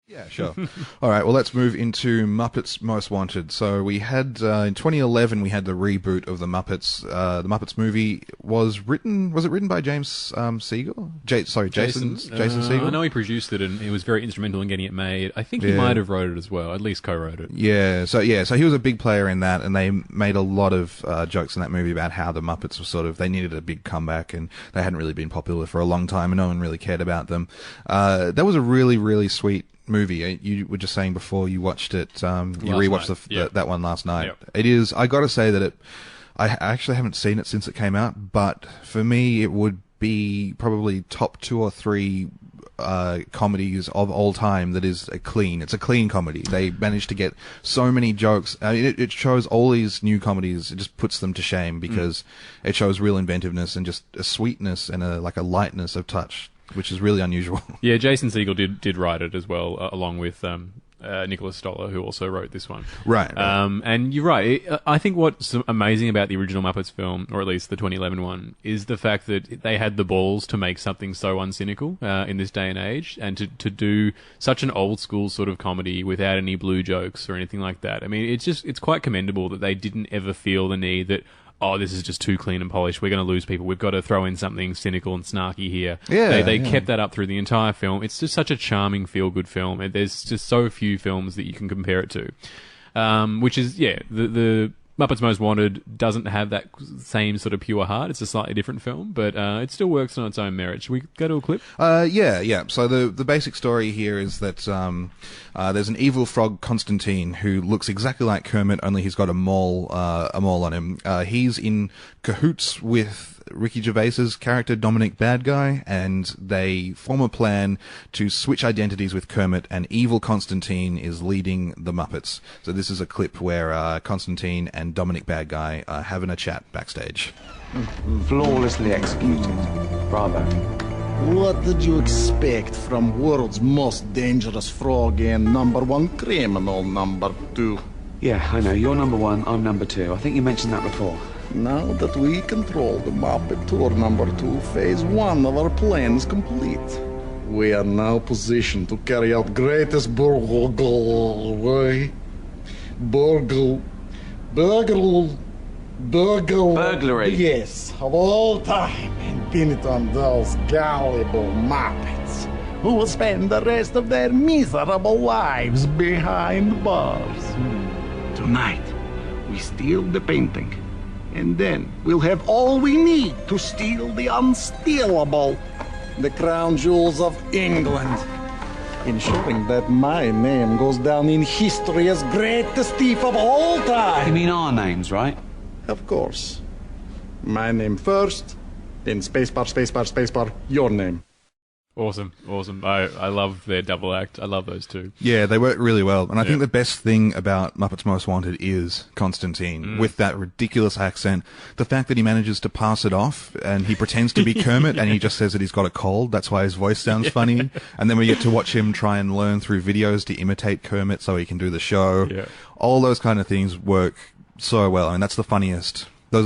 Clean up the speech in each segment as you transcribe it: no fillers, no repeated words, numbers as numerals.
Yeah, sure. All right, well, let's move into Muppets Most Wanted. So we had, in 2011, we had the reboot of the Muppets. The Muppets movie was it written by James Segel? Jason Segel? I know he produced it, and he was very instrumental in getting it made. I think he might have wrote it as well, at least co-wrote it. So he was a big player in that, and they made a lot of jokes in that movie about how the Muppets were they needed a big comeback, and they hadn't really been popular for a long time, and no one really cared about them. That was a really, really sweet movie. You were just saying before you watched it, you rewatched that one last night. Yep. It is, I gotta say that I actually haven't seen it since it came out, but for me it would be probably top 2 or 3 comedies of all time that is it's a clean comedy. They managed to get so many jokes. It shows all these new comedies, it just puts them to shame because it shows real inventiveness and just a sweetness and a lightness of touch, which is really unusual. Yeah, Jason Segel did write it as well, along with Nicholas Stoller, who also wrote this one. Right. And you're right. I think what's amazing about the original Muppets film, or at least the 2011 one, is the fact that they had the balls to make something so uncynical in this day and age, and to do such an old school sort of comedy without any blue jokes or anything like that. I mean, it's quite commendable that they didn't ever feel the need that, oh, this is just too clean and polished, we're going to lose people, we've got to throw in something cynical and snarky here. They kept that up through the entire film. It's just such a charming, feel-good film, and there's just so few films that you can compare it to. Which is, the Muppets Most Wanted doesn't have that same sort of pure heart. It's a slightly different film, but it still works on its own merit. Should we go to a clip? Yeah. So the basic story here is that there's an evil frog, Constantine, who looks exactly like Kermit, only he's got a mole on him. He's in cahoots with Ricky Gervais's character, Dominic Bad Guy, and they form a plan to switch identities with Kermit, and evil Constantine is leading the Muppets. So this is a clip where Constantine and Dominic Bad Guy are having a chat backstage. Flawlessly executed. Bravo. What did you expect from world's most dangerous frog and number 1 criminal, number 2? Yeah, I know. You're number 1, I'm number 2. I think you mentioned that before. Now that we control the Muppet Tour number 2, phase 1 of our plan is complete. We are now positioned to carry out greatest burglary. Yes, of all time, and pin it on those gullible Muppets who will spend the rest of their miserable lives behind bars. Tonight, we steal the painting. And then we'll have all we need to steal the unstealable, the crown jewels of England, ensuring that my name goes down in history as greatest thief of all time. You mean our names, right? Of course. My name first, then spacebar, your name. Awesome. I love their double act. I love those two. Yeah, they work really well. And I think the best thing about Muppets Most Wanted is Constantine, with that ridiculous accent. The fact that he manages to pass it off, and he pretends to be Kermit, and he just says that he's got a cold. That's why his voice sounds funny. And then we get to watch him try and learn through videos to imitate Kermit so he can do the show. Yeah. All those kind of things work so well. I mean, those are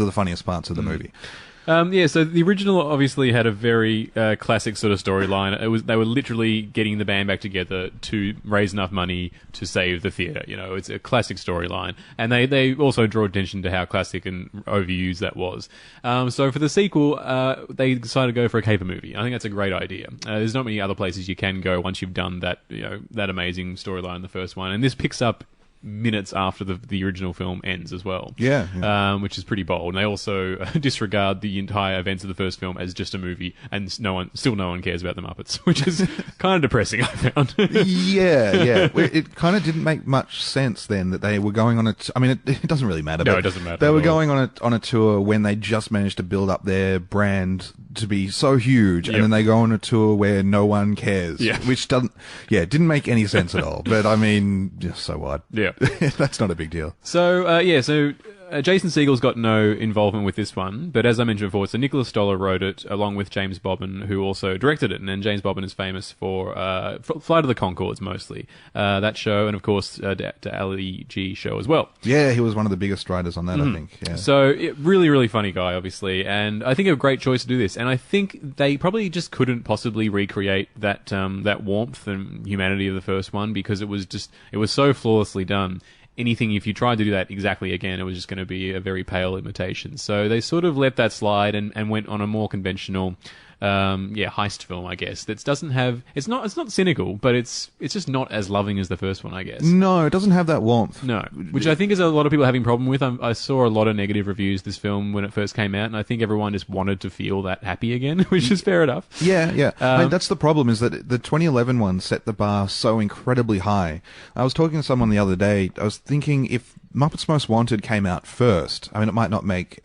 the funniest parts of the movie. So the original obviously had a very classic sort of storyline. They were literally getting the band back together to raise enough money to save the theatre. You know, it's a classic storyline, and they also draw attention to how classic and overused that was. So for the sequel, they decided to go for a caper movie. I think that's a great idea. There's not many other places you can go once you've done that, that amazing storyline in the first one, and this picks up minutes after the original film ends as well. Which is pretty bold. And they also disregard the entire events of the first film as just a movie, and no one cares about the Muppets, which is kind of depressing, I found. It kind of didn't make much sense then that they were going on it doesn't really matter. No, it doesn't matter. They were going on a tour when they just managed to build up their brand to be so huge, and then they go on a tour where no one cares, which didn't make any sense at all. But I mean, so what? That's not a big deal. So Jason Segel's got no involvement with this one, but as I mentioned before, so Nicholas Stoller wrote it along with James Bobbin, who also directed it. And then James Bobbin is famous for Flight of the Conchords, mostly. That show, and of course, the Ali G show as well. Yeah, he was one of the biggest writers on that, I think. Yeah. So, really, really funny guy, obviously. And I think a great choice to do this. And I think they probably just couldn't possibly recreate that warmth and humanity of the first one, because it was so flawlessly done. Anything, if you tried to do that exactly again, it was just going to be a very pale imitation. So they sort of let that slide and went on a more conventional, heist film, I guess. That doesn't have, it's not cynical, but it's just not as loving as the first one, I guess. No, it doesn't have that warmth. No, which I think is a lot of people having problem with. I saw a lot of negative reviews this film when it first came out, and I think everyone just wanted to feel that happy again, which is fair enough. Yeah. I mean, that's the problem, is that the 2011 one set the bar so incredibly high. I was talking to someone the other day, I was thinking if Muppets Most Wanted came out first, I mean, it might not make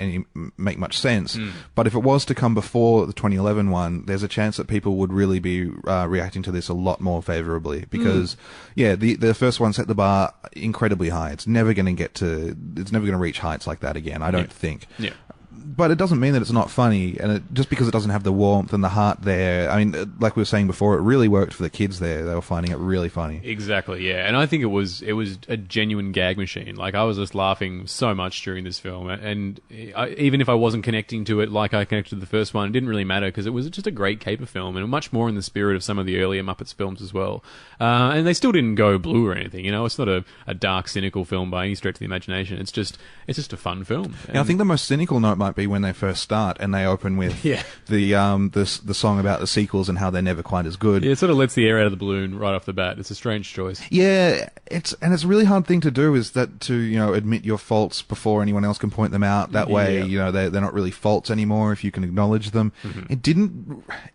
much sense, but if it was to come before the 2011 one, there's a chance that people would really be reacting to this a lot more favorably, because the first one set the bar incredibly high. It's never going to reach heights like that again, I don't think. Yeah. But it doesn't mean that it's not funny, and just because it doesn't have the warmth and the heart there, I mean, like we were saying before, it really worked for the kids there. They were finding it really funny. Exactly, yeah. And I think it was a genuine gag machine. Like, I was just laughing so much during this film, and even if I wasn't connecting to it like I connected to the first one, it didn't really matter, because it was just a great caper film, and much more in the spirit of some of the earlier Muppets films as well. And they still didn't go blue or anything, It's not a dark, cynical film by any stretch of the imagination. It's just a fun film. And I think the most cynical note might be when they first start and they open with the song about the sequels and how they're never quite as good. Yeah, it sort of lets the air out of the balloon right off the bat. It's a strange choice. Yeah, it's a really hard thing to do, is that to admit your faults before anyone else can point them out. That way, they're not really faults anymore if you can acknowledge them.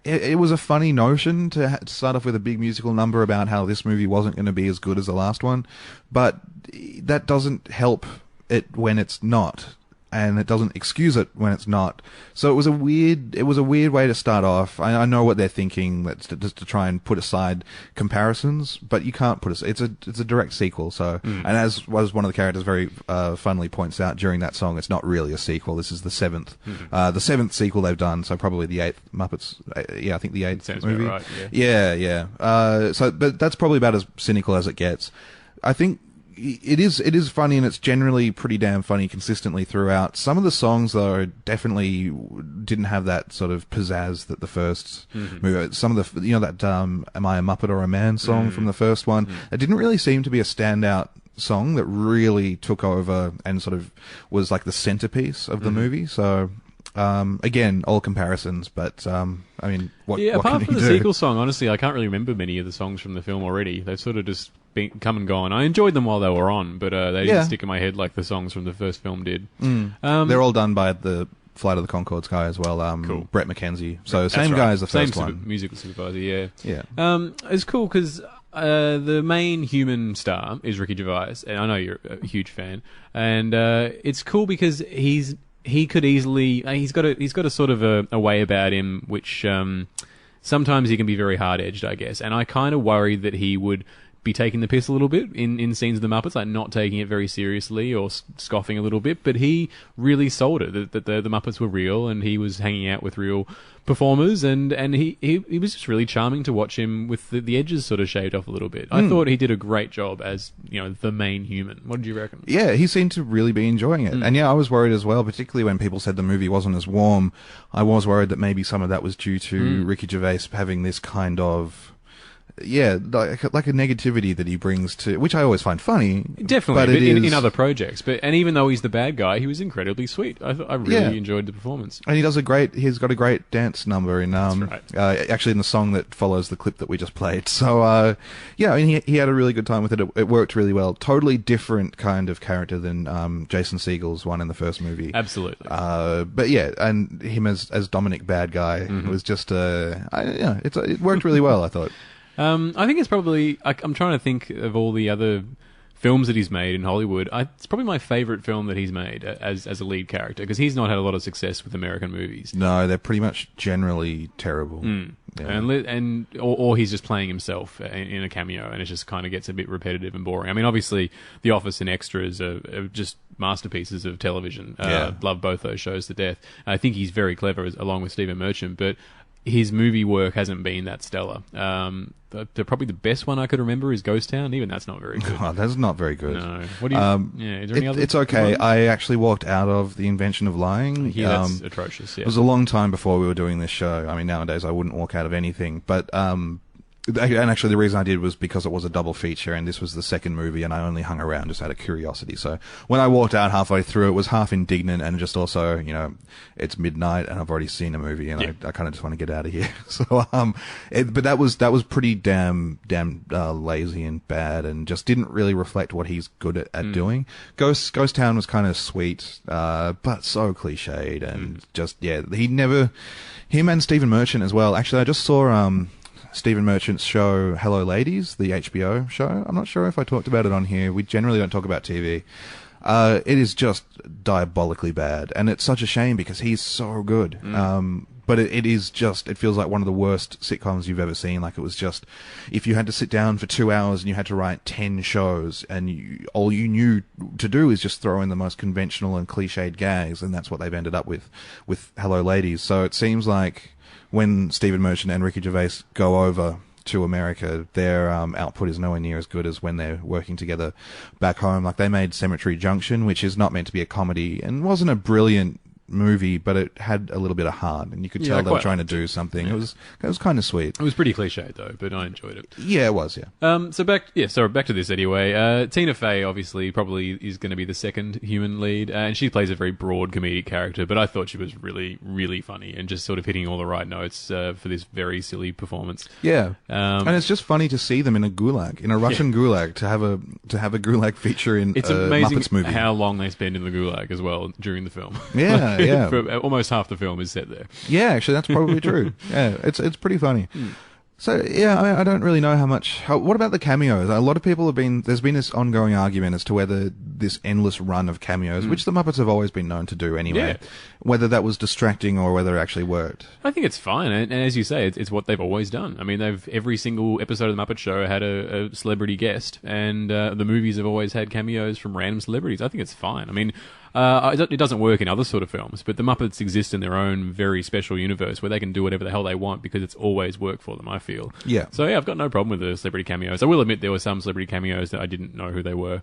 It was a funny notion to start off with a big musical number about how this movie wasn't going to be as good as the last one, but that doesn't help it when it's not, and it doesn't excuse it when it's not. So it was a weird way to start off. I know what they're thinking, that's just to try and put aside comparisons, but you can't put it's a direct sequel. So, and as one of the characters very funnily points out during that song, it's not really a sequel. This is the seventh sequel they've done. So probably the eighth Muppets. I think the eighth movie. Right, yeah. But that's probably about as cynical as it gets. I think it is funny, and it's generally pretty damn funny consistently throughout. Some of the songs, though, definitely didn't have that sort of pizzazz that the first movie. Some of the, that "Am I a Muppet or a Man" song from the first one, it didn't really seem to be a standout song that really took over and sort of was like the centerpiece of the movie. So again, all comparisons, but I mean, what apart can from you the do? sequel song, honestly, I can't really remember many of the songs from the film already. They've sort of just come and gone. I enjoyed them while they were on, but they didn't stick in my head like the songs from the first film did. They're all done by the Flight of the Conchords guy as well. Cool. Brett McKenzie. So same guy as the first one. Musical supervisor, yeah. It's cool because the main human star is Ricky Gervais, and I know you're a huge fan. And it's cool because he could easily he's got a sort of a way about him which sometimes he can be very hard-edged, I guess. And I kind of worried that he would be taking the piss a little bit in scenes of the Muppets, like not taking it very seriously or scoffing a little bit, but he really sold it, that the Muppets were real and he was hanging out with real performers, and he was just really charming to watch him with the edges sort of shaved off a little bit. I thought he did a great job as, the main human. What did you reckon? Yeah, he seemed to really be enjoying it. And I was worried as well, particularly when people said the movie wasn't as warm. I was worried that maybe some of that was due to Ricky Gervais having this kind of like a negativity that he brings to, which I always find funny. Definitely, but in other projects. And even though he's the bad guy, he was incredibly sweet. I really enjoyed the performance. And he's got a great dance number in actually in the song that follows the clip that we just played. So I mean, he had a really good time with it. It worked really well. Totally different kind of character than Jason Segel's one in the first movie. Absolutely. But yeah, and him as Dominic bad guy was just it worked really well, I thought. I think it's probably, I'm trying to think of all the other films that he's made in Hollywood. It's probably my favourite film that he's made as a lead character, because he's not had a lot of success with American movies. No, they're pretty much generally terrible. or he's just playing himself in a cameo, and it just kind of gets a bit repetitive and boring. I mean, obviously, The Office and Extras are just masterpieces of television. Love both those shows to death. I think he's very clever, along with Stephen Merchant, but his movie work hasn't been that stellar. Probably the best one I could remember is Ghost Town. Even that's not very good. Oh, that's not very good. No. What do you? Is there any other? It's okay. I actually walked out of The Invention of Lying. Yeah, that's atrocious. Yeah. It was a long time before we were doing this show. I mean, nowadays I wouldn't walk out of anything. But and actually, the reason I did was because it was a double feature, and this was the second movie, and I only hung around just out of curiosity. So when I walked out halfway through, it was half indignant, and just also, it's midnight, and I've already seen a movie, and I kind of just want to get out of here. So, but that was pretty damn lazy and bad, and just didn't really reflect what he's good at doing. Ghost Town was kind of sweet, but so cliched, and him and Stephen Merchant as well. Actually, I just saw Stephen Merchant's show Hello Ladies, the HBO show. I'm not sure if I talked about it on here. We generally don't talk about TV. It is just diabolically bad, and it's such a shame because he's so good. But it feels like one of the worst sitcoms you've ever seen. Like, it was just, if you had to sit down for 2 hours and you had to write 10 shows, and all you knew to do is just throw in the most conventional and cliched gags, and that's what they've ended up with Hello Ladies. So it seems like when Stephen Merchant and Ricky Gervais go over to America, their output is nowhere near as good as when they're working together back home. Like, they made Cemetery Junction, which is not meant to be a comedy and wasn't a brilliant movie, but it had a little bit of heart, and you could tell they were trying to do something. Yeah. It was kind of sweet. It was pretty cliched though, but I enjoyed it. Yeah, it was. Yeah. So back to this anyway. Tina Fey obviously probably is going to be the second human lead, and she plays a very broad comedic character. But I thought she was really, really funny and just sort of hitting all the right notes for this very silly performance. Yeah, and it's just funny to see them in a gulag, in a Russian gulag, to have a gulag feature in it's a amazing Muppets movie. How long they spend in the gulag as well during the film. Yeah. Yeah. Almost half the film is set there. Yeah, actually, that's probably true. Yeah, it's pretty funny. So, yeah, I don't really know what about the cameos? A lot of people there's been this ongoing argument as to whether this endless run of cameos, which the Muppets have always been known to do anyway, whether that was distracting or whether it actually worked. I think it's fine, and as you say, it's what they've always done. I mean, every single episode of the Muppet Show had a celebrity guest, and the movies have always had cameos from random celebrities. I think it's fine. I mean, it doesn't work in other sort of films, but the Muppets exist in their own very special universe where they can do whatever the hell they want because it's always worked for them, I feel. Yeah. So, yeah, I've got no problem with the celebrity cameos. I will admit there were some celebrity cameos that I didn't know who they were.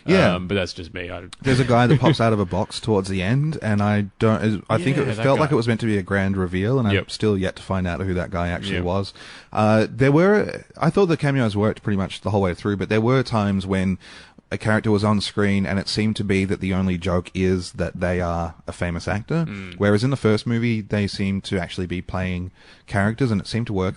Yeah. But that's just me. There's a guy that pops out of a box towards the end, and I think it felt like it was meant to be a grand reveal, and I'm still yet to find out who that guy actually was. I thought the cameos worked pretty much the whole way through, but there were times when a character was on screen and it seemed to be that the only joke is that they are a famous actor, whereas in the first movie they seemed to actually be playing characters, and it seemed to work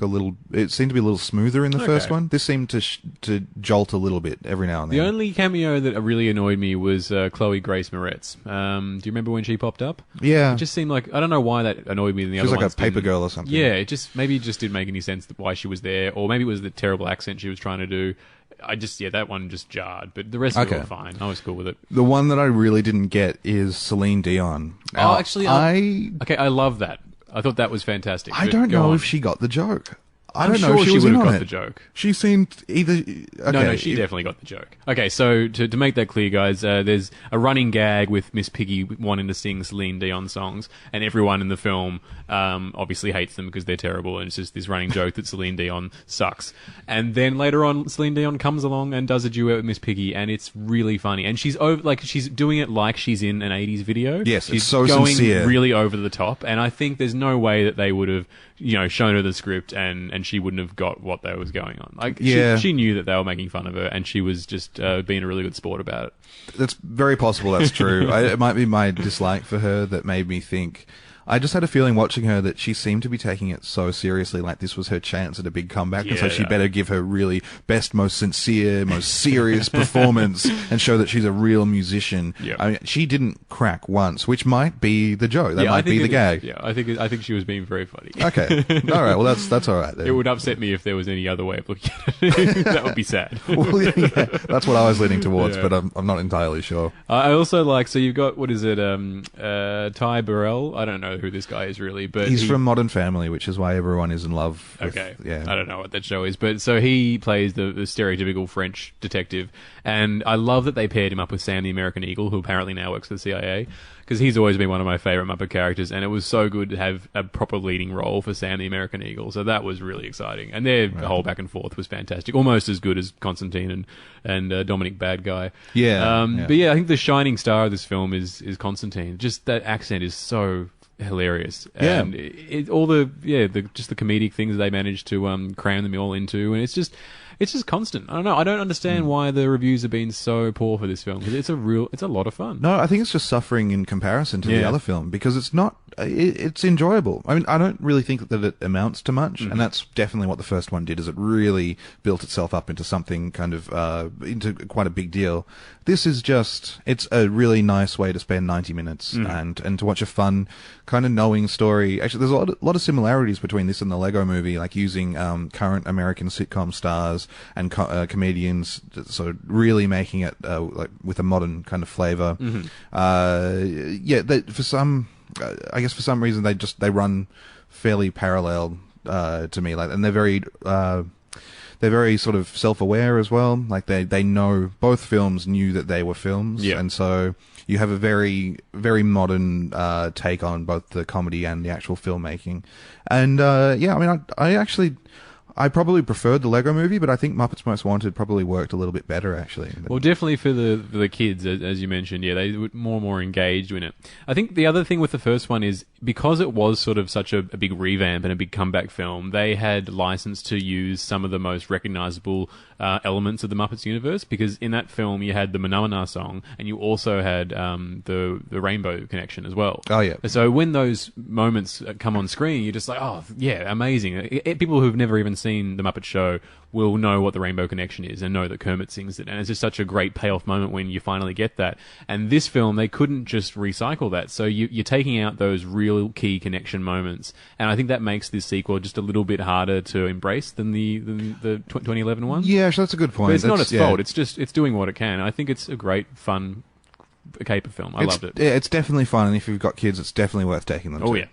it seemed to be a little smoother in the first one. This seemed to jolt a little bit every now and then. The only cameo that really annoyed me was Chloe Grace Moretz. Do you remember when she popped up? Yeah. It just seemed like, I don't know why that annoyed me than the other ones. She was like a paper girl or something. Yeah, it just didn't make any sense why she was there, or maybe it was the terrible accent she was trying to do. That one just jarred, but the rest of it were fine. I was cool with it. The one that I really didn't get is Celine Dion. Now, I love that. I thought that was fantastic. I don't know if she got the joke. I'm sure she would have got the joke. She seemed either... Okay. No, she definitely got the joke. Okay, so to make that clear, guys, there's a running gag with Miss Piggy wanting to sing Celine Dion songs, and everyone in the film obviously hates them because they're terrible, and it's just this running joke that Celine Dion sucks. And then later on, Celine Dion comes along and does a duet with Miss Piggy, and it's really funny. And she's she's doing it like she's in an 80s video. Yes, she's it's so going sincere. Really over the top, and I think there's no way that they would have shown her the script and she wouldn't have got what that was going on. She knew that they were making fun of her, and she was just being a really good sport about it. That's very possible. That's true. It might be my dislike for her that made me think. I just had a feeling watching her that she seemed to be taking it so seriously, like this was her chance at a big comeback, and so she better give her really best, most sincere, most serious performance and show that she's a real musician. Yeah. I mean, she didn't crack once, which might be the joke. That might be the gag. Yeah, I think she was being very funny. Okay, all right. Well, that's all right then. It would upset me if there was any other way of looking at it. That would be sad. Well, yeah, that's what I was leaning towards, but I'm not entirely sure. I also so you've got, what is it, Ty Burrell? I don't know who this guy is really, but he's from Modern Family, which is why everyone is in love. Okay, yeah. I don't know what that show is, but so he plays the stereotypical French detective, and I love that they paired him up with Sam the American Eagle, who apparently now works for the CIA, because he's always been one of my favourite Muppet characters, and it was so good to have a proper leading role for Sam the American Eagle, so that was really exciting. And their whole back and forth was fantastic, almost as good as Constantine and Dominic Bad Guy. Yeah, But yeah, I think the shining star of this film is Constantine. Just that accent is so hilarious, and all the comedic things they managed to cram them all into, and it's just constant. I don't know. I don't understand why the reviews have been so poor for this film, because it's a lot of fun. No, I think it's just suffering in comparison to the other film, because it's not. It's enjoyable. I mean, I don't really think that it amounts to much, and that's definitely what the first one did. Is it really built itself up into something kind of into quite a big deal. This is it's a really nice way to spend 90 minutes and to watch a fun kind of knowing story. Actually, there's a lot of similarities between this and the Lego Movie, like using current American sitcom stars and comedians, so really making it like with a modern kind of flavor. I guess for some reason they run fairly parallel to me, like, and they're very sort of self-aware as well. Like they know, both films knew that they were films, and so you have a very, very modern take on both the comedy and the actual filmmaking. And I mean, I probably preferred the Lego Movie, but I think Muppets Most Wanted probably worked a little bit better, actually. Well, definitely for the kids, as you mentioned, they were more engaged in it. I think the other thing with the first one is, because it was sort of such a big revamp and a big comeback film, they had license to use some of the most recognizable elements of the Muppets universe, because in that film you had the Manamana song, and you also had the Rainbow Connection as well. Oh, yeah. So when those moments come on screen, you're just like, oh, yeah, amazing. People who've never even seen the Muppet Show will know what the Rainbow Connection is and know that Kermit sings it. And it's just such a great payoff moment when you finally get that. And this film, they couldn't just recycle that. So you're taking out those real key connection moments. And I think that makes this sequel just a little bit harder to embrace than the 2011 one. Yeah, actually, that's a good point. But it's not its fault. It's doing what it can. I think it's a great, fun caper film. I loved it. Yeah, it's definitely fun. And if you've got kids, it's definitely worth taking them to. Oh, yeah.